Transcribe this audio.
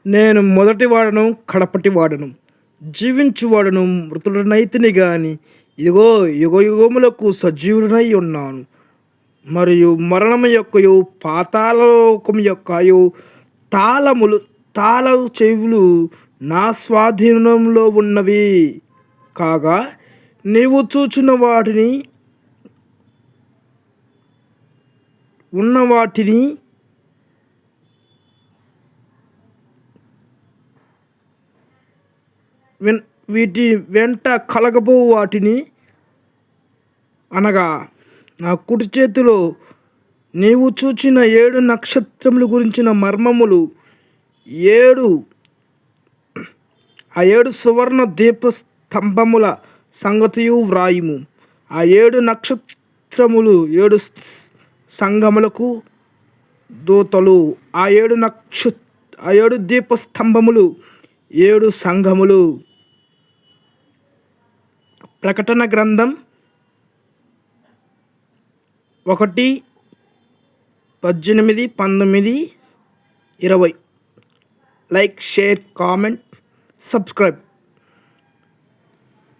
నేను మొదటి వాడను కడపటి వాడను, జీవించువాడను మృతుడనైతిని గాని ఇదిగో యుగయుగములకు సజీవుడనై ఉన్నాను. మరియు మరణము యొక్కయు పాతాళలోకము యొక్కయు తాళ చెవులు నా స్వాధీనంలో ఉన్నవి. కాగా నీవు చూచిన వాటిని ఉన్న వాటిని వీటి వెంట కలగబో వాటిని అనగా నా కుడి చేతిలో నీవు చూచిన 7 నక్షత్రముల గురించిన మర్మములు, 7 సువర్ణ దీపస్తంభముల సంగతియు వ్రాయుము. ఆ 7 నక్షత్రములు 7 సంఘములకు దూతలు, ఆ 7 దీపస్తంభములు 7 సంఘములు. ప్రకటన గ్రంథం 1:18, 19, 20. Like, share, comment, subscribe.